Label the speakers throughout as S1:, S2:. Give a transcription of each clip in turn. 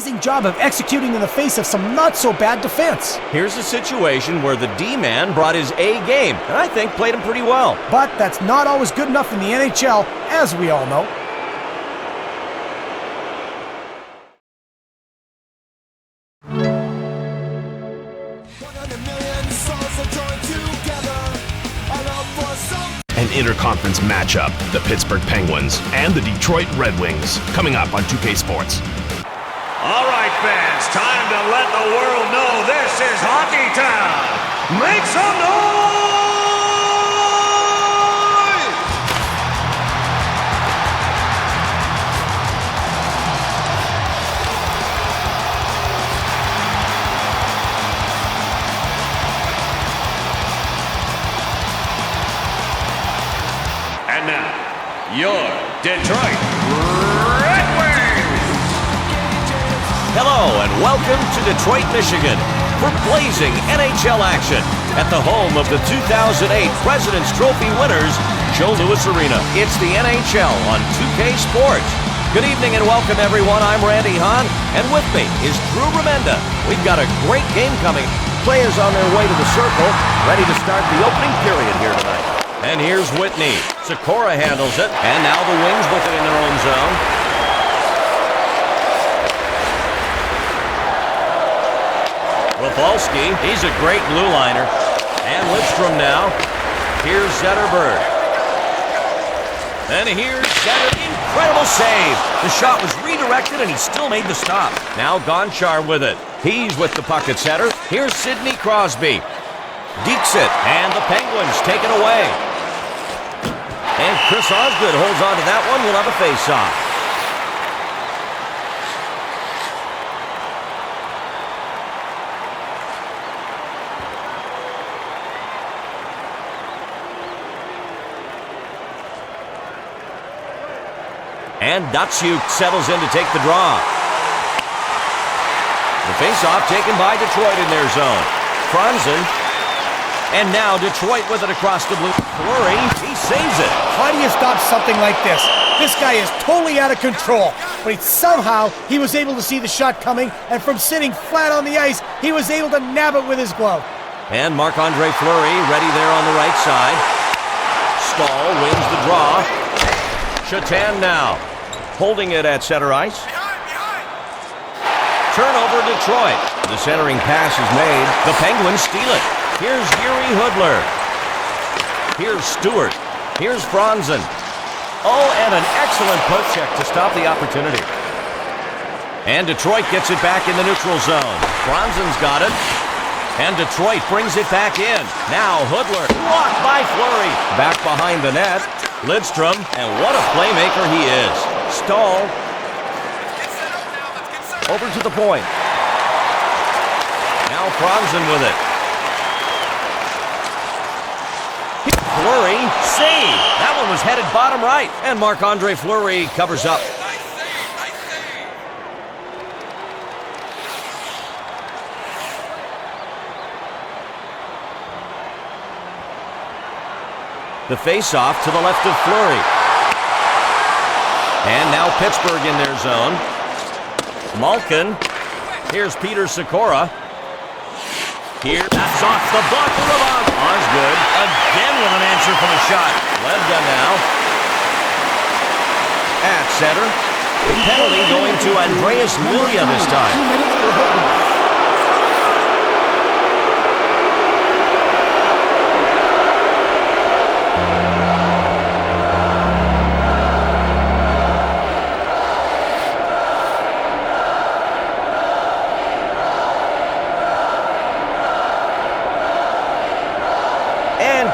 S1: amazing job of executing in the face of some not-so-bad defense.
S2: Here's a situation where the D-man brought his A game, and I think played him pretty well.
S1: But that's not always good enough in the NHL, as we all know.
S3: An interconference matchup, the Pittsburgh Penguins and the Detroit Red Wings, coming up on 2K Sports.
S4: All right, fans, time to let the world know this is Hockey Town. Make some noise! And now, your Detroit Red Wings!
S2: Hello and welcome to Detroit, Michigan for blazing NHL action at the home of the 2008 President's Trophy winners, Joe Louis Arena. It's the NHL on 2K Sports. Good evening and welcome everyone. I'm Randy Hahn and with me is Drew Remenda. We've got a great game coming. Players on their way to the circle, ready to start the opening period here tonight. And here's Whitney. Sikora handles it. And now the Wings with it in their own zone. Rafalski, he's a great blue liner. And Lidstrom now. Here's Zetterberg. And here's Zetter. Incredible save. The shot was redirected and he still made the stop. Now Gonchar with it. He's with the puck at center. Here's Sidney Crosby. Dixit. And the Penguins take it away. And Chris Osgood holds on to that one. We'll have a face-off. And Datsyuk settles in to take the draw. The face-off taken by Detroit in their zone. Franzen. And now Detroit with it across the blue. Fleury, he saves it.
S1: How do you stop something like this? This guy is totally out of control. But somehow he was able to see the shot coming, and from sitting flat on the ice, he was able to nab it with his glove.
S2: And Marc-Andre Fleury ready there on the right side. Stahl wins the draw. Chatan now. Holding it at center ice. Turnover Detroit. The centering pass is made. The Penguins steal it. Here's Yuri Hudler. Here's Stewart. Here's Franzen. Oh, and an excellent poke check to stop the opportunity. And Detroit gets it back in the neutral zone. Franzen's got it. And Detroit brings it back in. Now Hudler. Blocked by Fleury. Back behind the net. Lidstrom. And what a playmaker he is. Stahl. Over to the point. Now Franzen with it. Fleury, save! That one was headed bottom right. And Marc-Andre Fleury covers up. The face-off to the left of Fleury. And now Pittsburgh in their zone. Malkin. Here's Peter Sikora. Here, that's off the blocker of Osgood. Again with an answer for the shot. Lebda now. At center. The penalty going to Andreas Milja this time.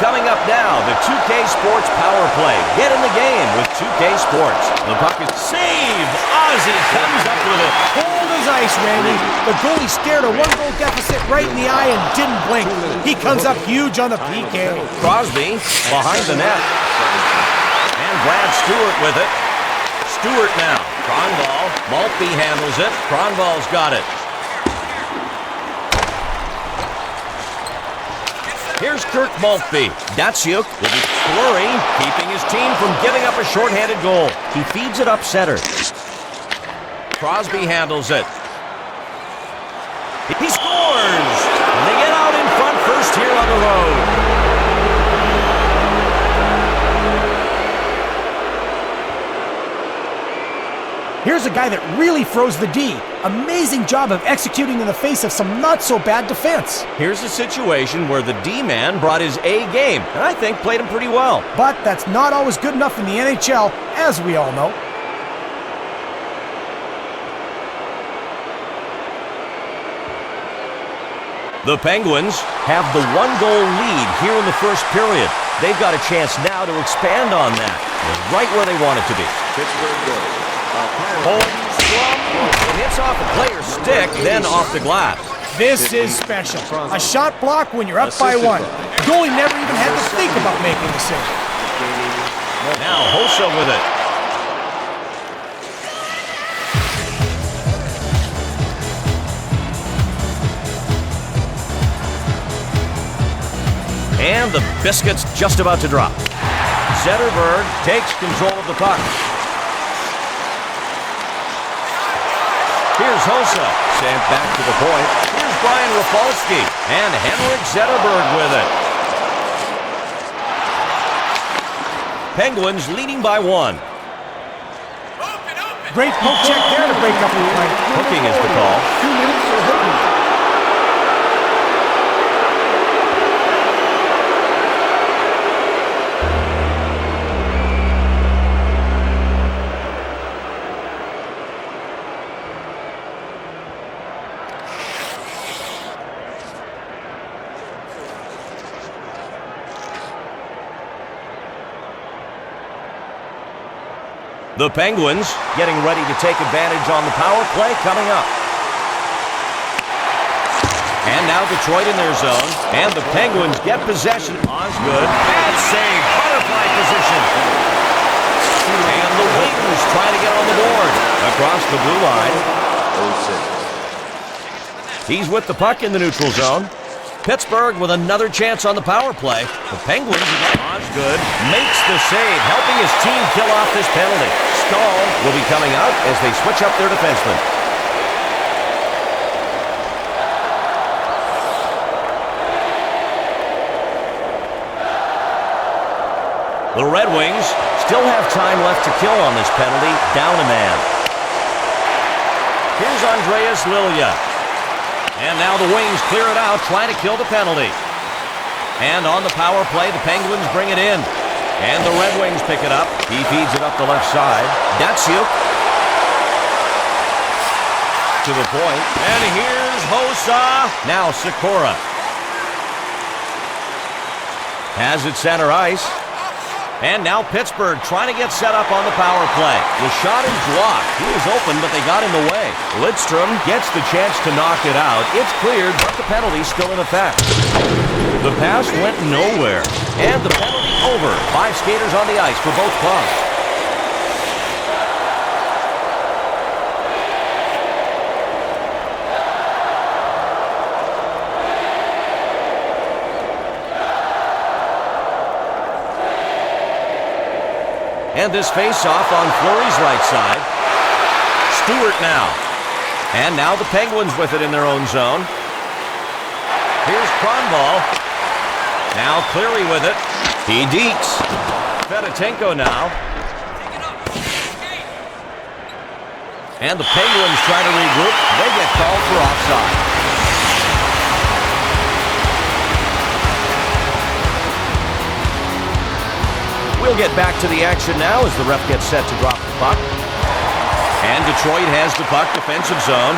S2: Coming up now, the 2K Sports Power Play. Get in the game with 2K Sports. The puck is saved. Ozzy comes up with it.
S1: Cold as ice, Randy. The goalie stared a one-goal deficit right in the eye and didn't blink. He comes up huge on the PK.
S2: Crosby behind the net. And Brad Stewart with it. Stewart now. Kronwall. Maltby handles it. Kronwall's got it. Here's Kirk Maltby. Datsyuk will be Fleury, keeping his team from giving up a shorthanded goal. He feeds it up center. Crosby handles it. He scores! And they get out in front first here on the road.
S1: Here's a guy that really froze the D. Amazing job of executing in the face of some not-so-bad defense.
S2: Here's a situation where the D-man brought his A game, and I think played him pretty well.
S1: But that's not always good enough in the NHL, as we all know.
S2: The Penguins have the one-goal lead here in the first period. They've got a chance now to expand on that. They're right where they want it to be. It hits off a player's stick, then off the glass.
S1: This is special. A shot block when you're up by one. Goalie never even had to think about making the save.
S2: Now Hossa with it. And the biscuit's just about to drop. Zetterberg takes control of the puck. Here's Hossa, sent back to the point. Here's Brian Rafalski, and Henrik Zetterberg with it. Penguins leading by one.
S1: Great poke check there to break up the play.
S2: Hooking is the call.
S1: 2 minutes for hooking.
S2: The Penguins getting ready to take advantage on the power play coming up. And now Detroit in their zone. And the Penguins get possession. Osgood. Bad save. Butterfly position. And the Wings trying to get on the board. Across the blue line. He's with the puck in the neutral zone. Pittsburgh with another chance on the power play. The Penguins again. Osgood makes the save, helping his team kill off this penalty. Stahl will be coming out as they switch up their defenseman. The Red Wings still have time left to kill on this penalty, down a man. Here's Andreas Lilja. And now the Wings clear it out, trying to kill the penalty. And on the power play, the Penguins bring it in. And the Red Wings pick it up. He feeds it up the left side. Datsyuk to the point. And here's Hossa. Now Sikora has it center ice. And now Pittsburgh trying to get set up on the power play. The shot is blocked. He was open, but they got in the way. Lidstrom gets the chance to knock it out. It's cleared, but the penalty's still in effect. The pass went nowhere. And the penalty over. 5 skaters on the ice for both clubs. And this face-off on Fleury's right side. Stewart now. And now the Penguins with it in their own zone. Here's Kronwall. Now Cleary with it. He deeks. Fedotenko now. And the Penguins try to regroup. They get called for offside. We'll get back to the action now as the ref gets set to drop the puck. And Detroit has the puck, defensive zone.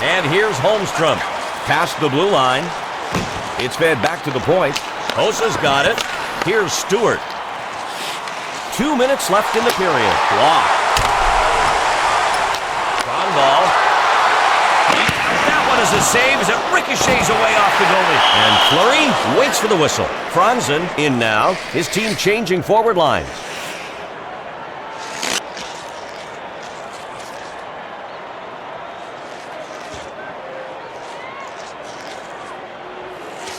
S2: And here's Holmstrom. Past the blue line. It's fed back to the point. Hossa's got it. Here's Stewart. 2 minutes left in the period. Block. Kronwall. That one is a save as it ricochets away off the goalie. And Fleury waits for the whistle. Franzen in now. His team changing forward lines.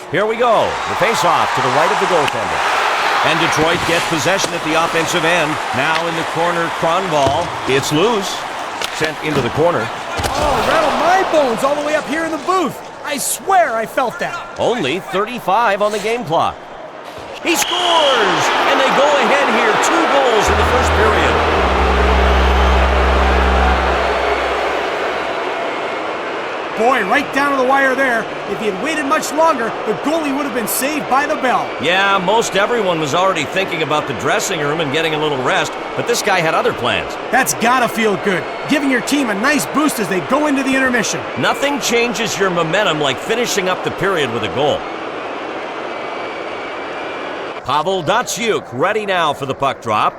S2: Here we go. The face-off to the right of the goaltender. And Detroit gets possession at the offensive end. Now in the corner, Kronwall. It's loose. Sent into the corner.
S1: Oh, rattled my bones all the way up here in the booth. I swear I felt that.
S2: Only 35 on the game clock. He scores! And they go ahead here. 2 goals in the first period.
S1: Boy, right down to the wire there. If he had waited much longer, the goalie would have been saved by the bell.
S2: Yeah, most everyone was already thinking about the dressing room and getting a little rest, but this guy had other plans.
S1: That's gotta feel good, giving your team a nice boost as they go into the intermission.
S2: Nothing changes your momentum like finishing up the period with a goal. Pavel Datsyuk ready now for the puck drop.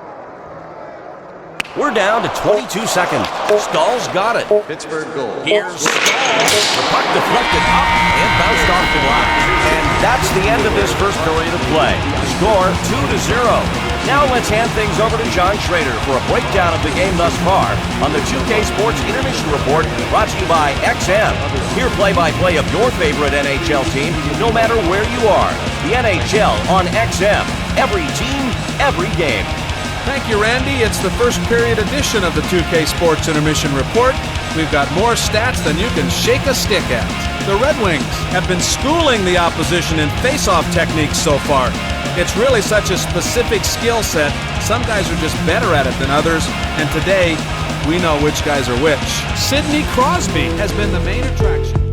S2: We're down to 22 seconds. Stahl's got it.
S5: Pittsburgh goal.
S2: Here's Stahl. The puck deflected up and bounced off the line. And that's the end of this first period of play. Score 2-0. Now let's hand things over to John Schrader for a breakdown of the game thus far on the 2K Sports Intermission Report brought to you by XM. Hear play-by-play of your favorite NHL team no matter where you are. The NHL on XM. Every team, every game.
S6: Thank you, Randy. It's the first period edition of the 2K Sports Intermission Report. We've got more stats than you can shake a stick at. The Red Wings have been schooling the opposition in face-off techniques so far. It's really such a specific skill set. Some guys are just better at it than others, and today we know which guys are which. Sidney Crosby has been the main attraction.